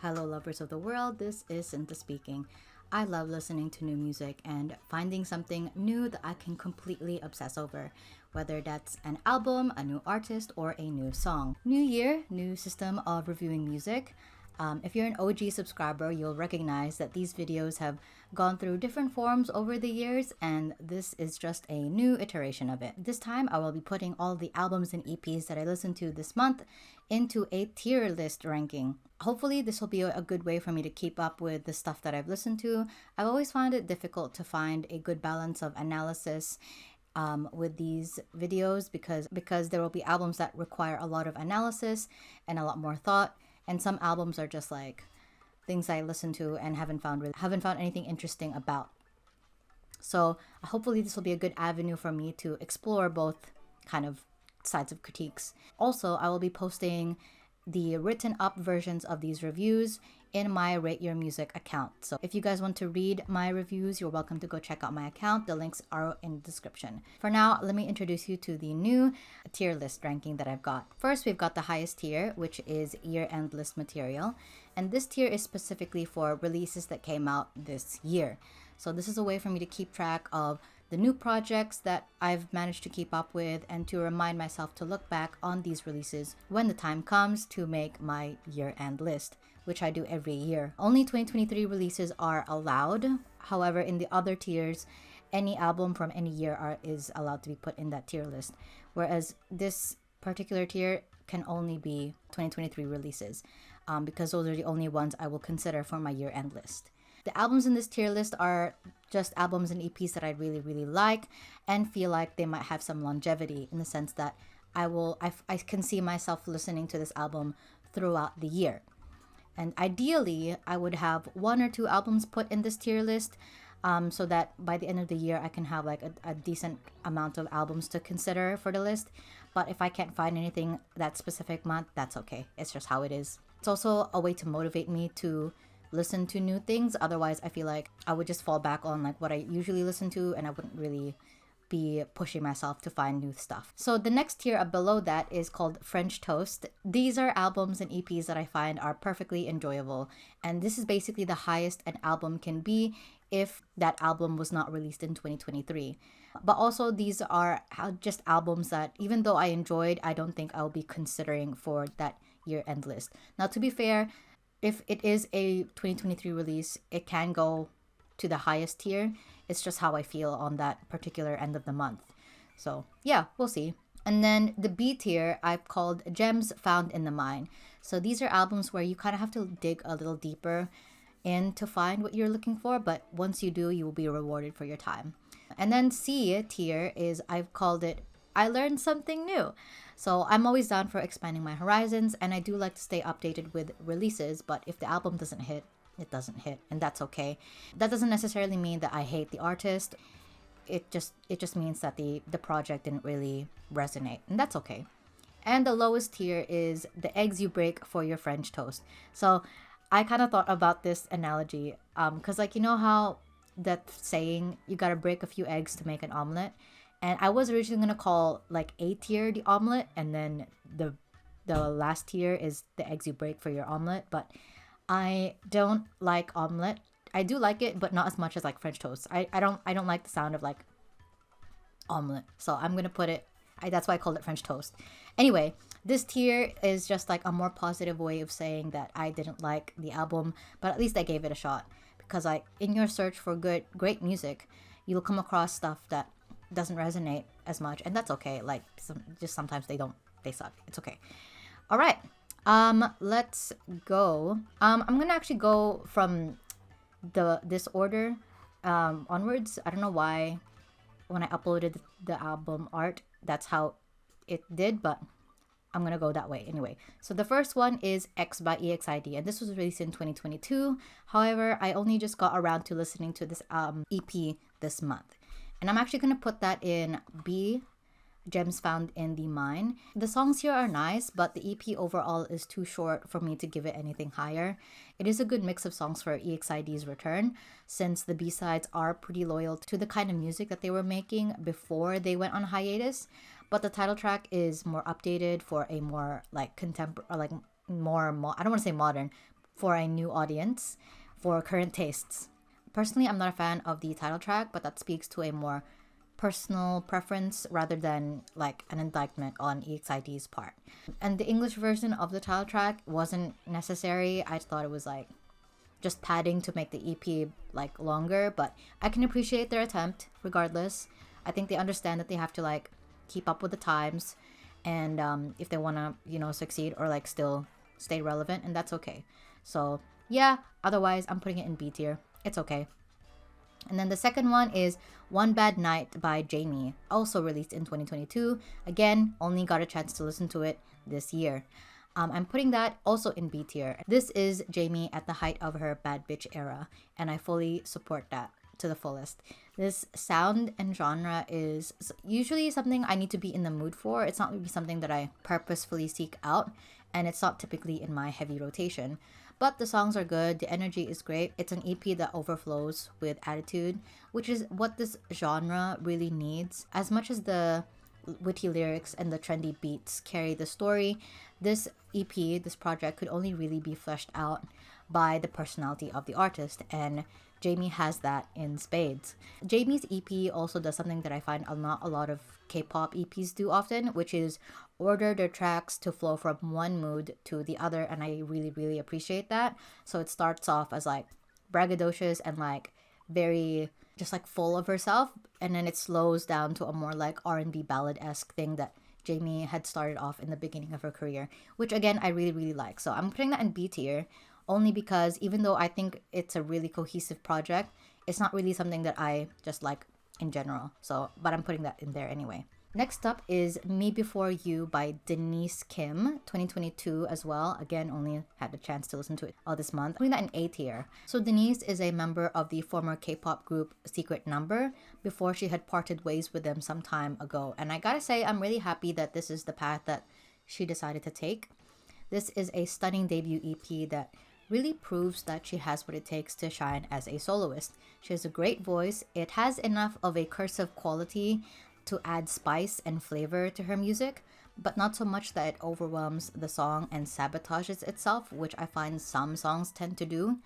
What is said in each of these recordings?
Hello, lovers of the world. This is Sinta speaking. I love listening to new music and finding something new that I can completely obsess over, whether that's an album, a new artist, or a new song. New year, new system of reviewing music. If you're an OG subscriber, you'll recognize that these videos have gone through different forms over the years, and this is just a new iteration of it. This time, I will be putting all the albums and EPs that I listened to this month into a tier list ranking. Hopefully, this will be a good way for me to keep up with the stuff that I've listened to. I've always found it difficult to find a good balance of analysis with these videos because there will be albums that require a lot of analysis and a lot more thought, and some albums are just like things I listen to and haven't found anything interesting about. So hopefully this will be a good avenue for me to explore both kind of sides of critiques. Also, I will be posting the written up versions of these reviews in my Rate Your Music account. So if you guys want to read my reviews, you're welcome to go check out my account. The links are in the description. For now, let me introduce you to the new tier list ranking that I've got. First, we've got the highest tier, which is year-end list material. And this tier is specifically for releases that came out this year. So this is a way for me to keep track of the new projects that I've managed to keep up with and to remind myself to look back on these releases when the time comes to make my year-end list, which I do every year. Only 2023 releases are allowed. However, in the other tiers, any album from any year is allowed to be put in that tier list, whereas this particular tier can only be 2023 releases because those are the only ones I will consider for my year-end list. The albums in this tier list are just albums and EPs that I really, really like and feel like they might have some longevity in the sense that I can see myself listening to this album throughout the year. And ideally, I would have one or two albums put in this tier list so that by the end of the year, I can have like a decent amount of albums to consider for the list. But if I can't find anything that specific month, that's okay. It's just how it is. It's also a way to motivate me to listen to new things. Otherwise, I feel like I would just fall back on like what I usually listen to and I wouldn't really be pushing myself to find new stuff. So the next tier below that is called French Toast. These are albums and EPs that I find are perfectly enjoyable. And this is basically the highest an album can be if that album was not released in 2023. But also these are just albums that even though I enjoyed, I don't think I'll be considering for that year-end list. Now, to be fair, if it is a 2023 release, it can go to the highest tier. It's just how I feel on that particular end of the month. So yeah, we'll see. And then the B tier I've called Gems Found in the Mine. So these are albums where you kind of have to dig a little deeper in to find what you're looking for, but once you do, you will be rewarded for your time. And then C tier is I've called it I learned something new. So I'm always down for expanding my horizons, and I do like to stay updated with releases, but if the album doesn't hit, it doesn't hit, and that's okay. That doesn't necessarily mean that I hate the artist. It just means that the project didn't really resonate, and that's okay. And the lowest tier is the eggs you break for your French toast. So I kind of thought about this analogy because like, you know how that saying, you gotta break a few eggs to make an omelet? And I was originally gonna call like A tier the omelet, and then the last tier is the eggs you break for your omelet. But I don't like omelet. I do like it, but not as much as like French toast. I don't like the sound of like omelet. So I'm gonna put it. That's why I called it French toast. Anyway, this tier is just like a more positive way of saying that I didn't like the album, but at least I gave it a shot. Because like in your search for great music, you'll come across stuff that doesn't resonate as much, and that's okay. Like just sometimes they suck. It's okay. All right, let's go. I'm gonna actually go from this order onwards. I don't know why when I uploaded the album art that's how it did, but I'm gonna go that way anyway. So the first one is X by EXID, and this was released in 2022. However, I only just got around to listening to this EP this month. And I'm actually going to put that in B, Gems Found in the Mine. The songs here are nice, but the EP overall is too short for me to give it anything higher. It is a good mix of songs for EXID's return, since the B-sides are pretty loyal to the kind of music that they were making before they went on hiatus. But the title track is more updated for a more like contemporary, like more, I don't want to say modern, for a new audience, for current tastes. Personally, I'm not a fan of the title track, but that speaks to a more personal preference rather than like an indictment on EXID's part. And the English version of the title track wasn't necessary. I thought it was like just padding to make the EP like longer, but I can appreciate their attempt regardless. I think they understand that they have to like keep up with the times, and if they want to, you know, succeed or like still stay relevant, and that's okay. So yeah, otherwise I'm putting it in B tier. It's okay. And then the second one is One Bad Night by Jamie, also released in 2022. Again, only got a chance to listen to it this year. I'm putting that also in B tier. This is Jamie at the height of her bad bitch era, and I fully support that to the fullest. This sound and genre is usually something I need to be in the mood for. It's not really something that I purposefully seek out, and it's not typically in my heavy rotation. But the songs are good, the energy is great. It's an EP that overflows with attitude, which is what this genre really needs. As much as the witty lyrics and the trendy beats carry the story, this EP, this project, could only really be fleshed out by the personality of the artist, and Jamie has that in spades. Jamie's EP also does something that I find not a lot of K-pop EPs do often, which is order their tracks to flow from one mood to the other, and I really appreciate that. So it starts off as like braggadocious and like very just like full of herself, and then it slows down to a more like R&B ballad-esque thing that Jamie had started off in the beginning of her career, which again I really like. So I'm putting that in B tier only because even though I think it's a really cohesive project, it's not really something that I just like in general. So, but I'm putting that in there anyway. Next up is Me Before You by Denise Kim, 2022 as well. Again, only had a chance to listen to it all this month. I'm putting that in A tier. So Denise is a member of the former K-pop group Secret Number before she had parted ways with them some time ago. And I gotta say, I'm really happy that this is the path that she decided to take. This is a stunning debut EP that really proves that she has what it takes to shine as a soloist. She has a great voice. It has enough of a cursive quality to add spice and flavor to her music, but not so much that it overwhelms the song and sabotages itself, which I find some songs tend to do.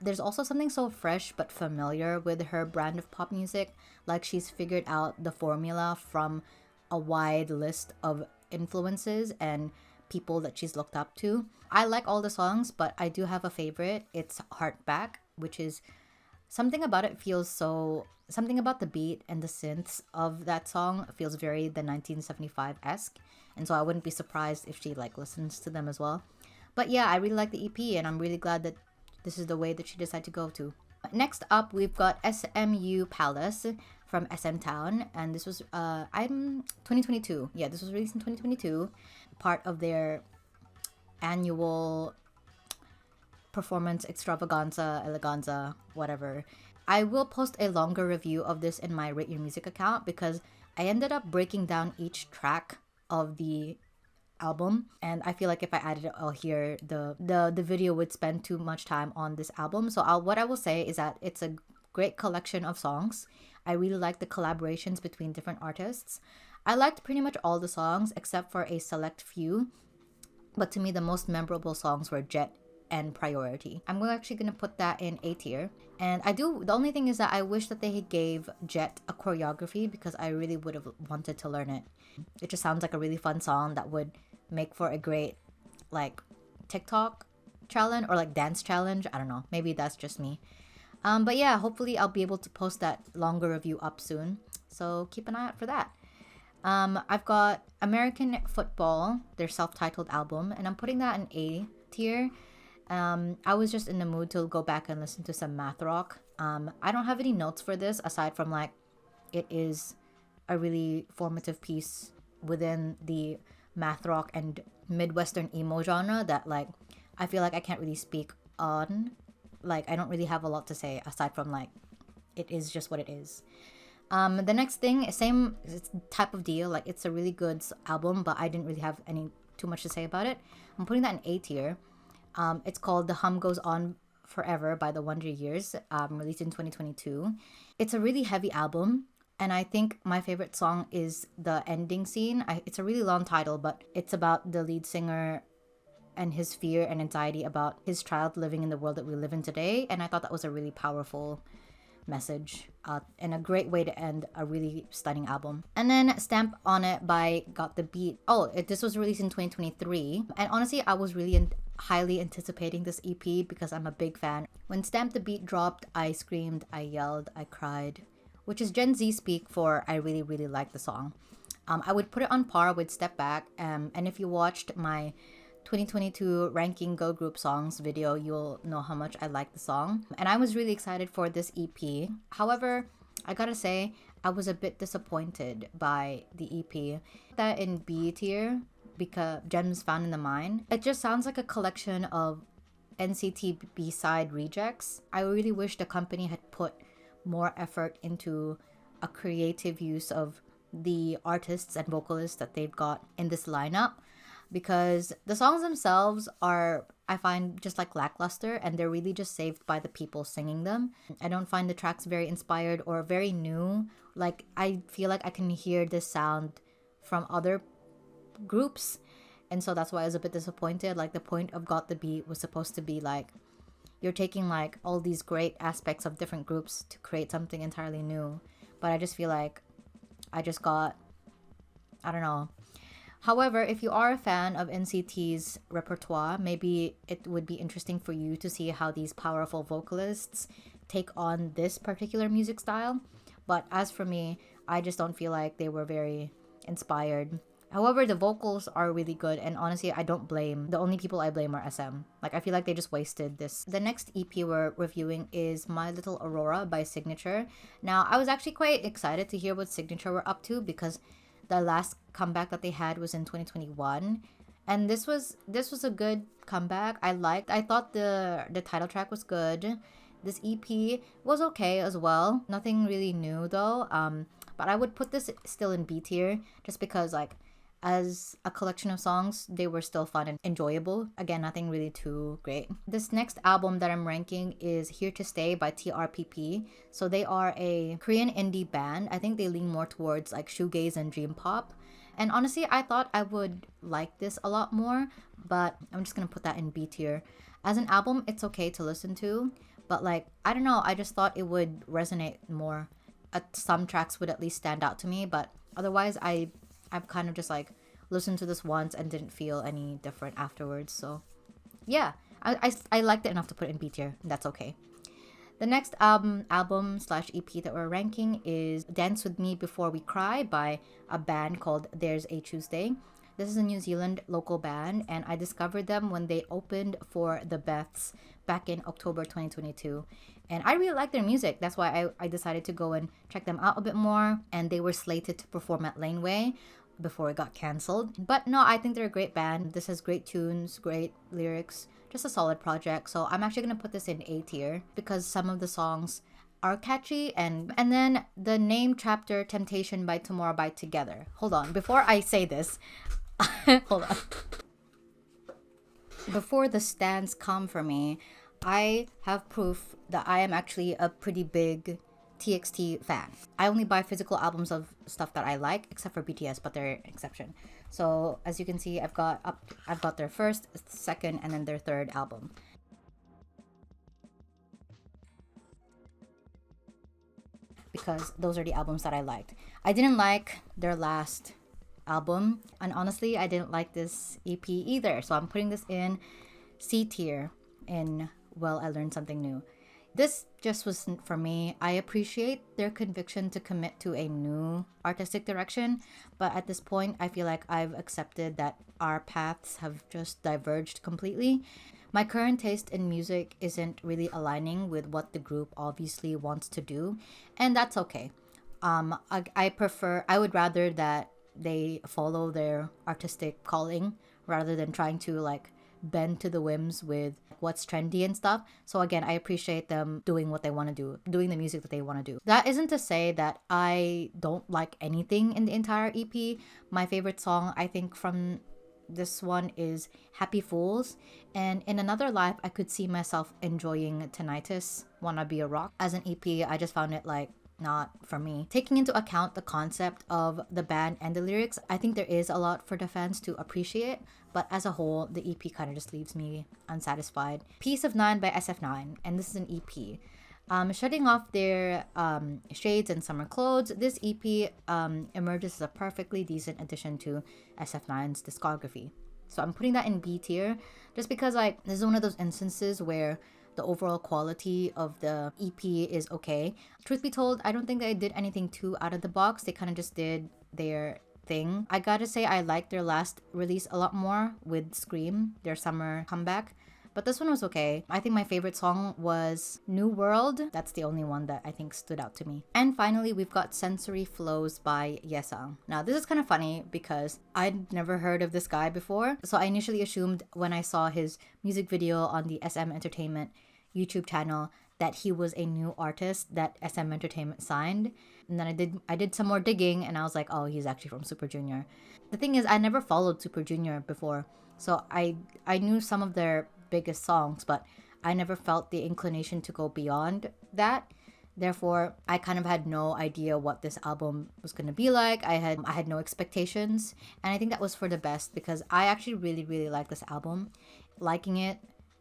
There's also something so fresh but familiar with her brand of pop music, like she's figured out the formula from a wide list of influences and people that she's looked up to. I like all the songs, but I do have a favorite. It's Heart Back, which is something about it feels so... Something about the beat and the synths of that song feels very the 1975-esque. And so I wouldn't be surprised if she like listens to them as well. But yeah, I really like the EP, and I'm really glad that this is the way that she decided to go to. Next up, we've got SMU Palace from SM Town, and this was 2022. Yeah, this was released in 2022, part of their annual performance extravaganza, eleganza, whatever. I will post a longer review of this in my Rate Your Music account because I ended up breaking down each track of the album, and I feel like if I added it all here, the video would spend too much time on this album. So what I will say is that it's a great collection of songs. I really like the collaborations between different artists. I liked pretty much all the songs except for a select few, but to me the most memorable songs were Jet and Priority. I'm actually gonna put that in A tier. And the only thing is that I wish that they gave Jet a choreography because I really would have wanted to learn it. It just sounds like a really fun song that would make for a great like TikTok challenge or like dance challenge. I don't know, maybe that's just me. But yeah, hopefully I'll be able to post that longer review up soon, so keep an eye out for that. I've got American Football, their self-titled album, and I'm putting that in A tier. I was just in the mood to go back and listen to some math rock. I don't have any notes for this aside from like it is a really formative piece within the math rock and Midwestern emo genre that like I feel like I can't really speak on. Like I don't really have a lot to say aside from like it is just what it is. The next thing, same type of deal. Like it's a really good album, but I didn't really have too much to say about it. I'm putting that in A tier. It's called The Hum Goes On Forever by the Wonder Years, released in 2022. It's a really heavy album, and I think my favorite song is the ending scene. It's a really long title, but it's about the lead singer and his fear and anxiety about his child living in the world that we live in today. And I thought that was a really powerful message and a great way to end a really stunning album. And then Stamp on It by Got the Beat. This was released in 2023. And honestly, I was really highly anticipating this EP because I'm a big fan. When Stamp the Beat dropped, I screamed, I yelled, I cried, which is Gen Z speak for I really, really like the song. I would put it on par with Step Back. And if you watched my 2022 ranking girl group songs video, you'll know how much I like the song. And I was really excited for this EP. However, I gotta say, I was a bit disappointed by the EP. That in B tier, because Gems Found in the Mind, it just sounds like a collection of NCT B-side rejects. I really wish the company had put more effort into a creative use of the artists and vocalists that they've got in this lineup, because the songs themselves are, I find, just like lackluster, and they're really just saved by the people singing them. I don't find the tracks very inspired or very new. Like, I feel like I can hear this sound from other groups, and so that's why I was a bit disappointed. Like, the point of Got the Beat was supposed to be like, you're taking like all these great aspects of different groups to create something entirely new, but I just feel like I just got, I don't know. However, if you are a fan of NCT's repertoire, maybe it would be interesting for you to see how these powerful vocalists take on this particular music style. But as for me, I just don't feel like they were very inspired. However, the vocals are really good, and honestly, I don't blame. The only people I blame are SM. Like, I feel like they just wasted this. The next EP we're reviewing is My Little Aurora by Signature. Now, I was actually quite excited to hear what Signature were up to because the last comeback that they had was in 2021, and this was a good comeback. I thought the title track was good. This EP was okay as well. Nothing really new though. But I would put this still in B tier just because, like, as a collection of songs, they were still fun and enjoyable. Again, nothing really too great. This next album that I'm ranking is Here to Stay by TRPP. So they are a Korean indie band. I think they lean more towards like shoegaze and dream pop. And honestly, I thought I would like this a lot more, but I'm just gonna put that in B tier. As an album, it's okay to listen to, but like, I don't know, I just thought it would resonate more. Some tracks would at least stand out to me, but otherwise I've kind of just like listened to this once and didn't feel any different afterwards. So yeah, I liked it enough to put it in B tier. That's okay. The next album/EP that we're ranking is Dance With Me Before We Cry by a band called There's a Tuesday. This is a New Zealand local band, and I discovered them when they opened for the Beths back in October 2022. And I really like their music. That's why I decided to go and check them out a bit more. And they were slated to perform at Laneway before it got cancelled. But no, I think they're a great band. This has great tunes, great lyrics, just a solid project. So I'm actually going to put this in A tier because some of the songs are catchy. And then the name chapter Temptation by Tomorrow by Together. Hold on, before I say this, hold on. Before the stands come for me, I have proof that I am actually a pretty big TXT fan. I only buy physical albums of stuff that I like, except for BTS, but they're an exception. So as you can see, I've got their first, second, and then their third album. Because those are the albums that I liked. I didn't like their last album, and honestly, I didn't like this EP either. So I'm putting this in C tier in Well, I Learned Something New. This just wasn't for me. I appreciate their conviction to commit to a new artistic direction, but at this point, I feel like I've accepted that our paths have just diverged completely. My current taste in music isn't really aligning with what the group obviously wants to do, and that's okay. I would rather that they follow their artistic calling rather than trying to like bend to the whims with what's trendy and stuff. So again, I appreciate them doing what they want to do, doing the music that they want to do. That isn't to say that I don't like anything in the entire EP. My favorite song, I think, from this one is Happy Fools. And in another life, I could see myself enjoying Tinnitus, Wanna Be a Rock. As an EP, I just found it like not for me. Taking into account the concept of the band and the lyrics, I think there is a lot for the fans to appreciate, but as a whole, the EP kind of just leaves me unsatisfied. Piece of Nine by SF9, and this is an EP. Shutting off their shades and summer clothes, this EP emerges as a perfectly decent addition to SF9's discography. So I'm putting that in B tier just because like this is one of those instances where the overall quality of the EP is okay. Truth be told, I don't think they did anything too out of the box. They kind of just did their thing. I gotta say I liked their last release a lot more with Scream, their summer comeback. But this one was okay. I think my favorite song was New World. That's the only one that I think stood out to me. And finally, we've got Sensory Flows by Yesang. Now, this is kind of funny because I'd never heard of this guy before. So I initially assumed when I saw his music video on the SM Entertainment YouTube channel that he was a new artist that SM Entertainment signed. And then I did some more digging and I was like, oh, he's actually from Super Junior. The thing is, I never followed Super Junior before. So I knew some of their biggest songs, but I never felt the inclination to go beyond that. Therefore, I kind of had no idea what this album was going to be like. I had no expectations, and I think that was for the best because I actually really like this album. Liking it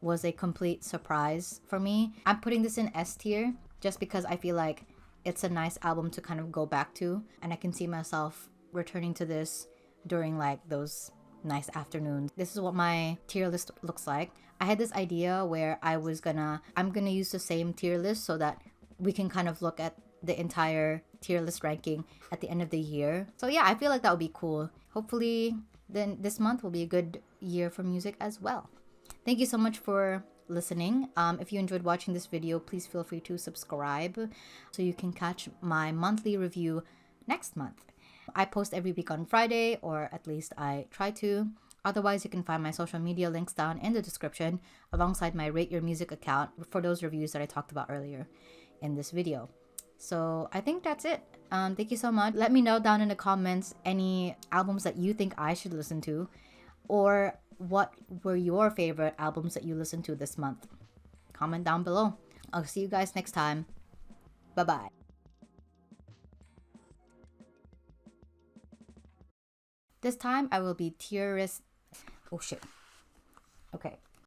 was a complete surprise for me. I'm putting this in S tier just because I feel like it's a nice album to kind of go back to, and I can see myself returning to this during like those nice afternoons. This is what my tier list looks like. I had this idea where I'm gonna use the same tier list so that we can kind of look at the entire tier list ranking at the end of the year. So yeah, I feel like that would be cool. Hopefully then this month will be a good year for music as well. Thank you so much for listening. If you enjoyed watching this video, please feel free to subscribe so you can catch my monthly review next month. I post every week on Friday, or at least I try to. Otherwise, you can find my social media links down in the description alongside my Rate Your Music account for those reviews that I talked about earlier in this video. So I think that's it. Thank you so much. Let me know down in the comments any albums that you think I should listen to, or what were your favorite albums that you listened to this month. Comment down below. I'll see you guys next time. Bye-bye. This time I will be tier list. Oh shit. Okay.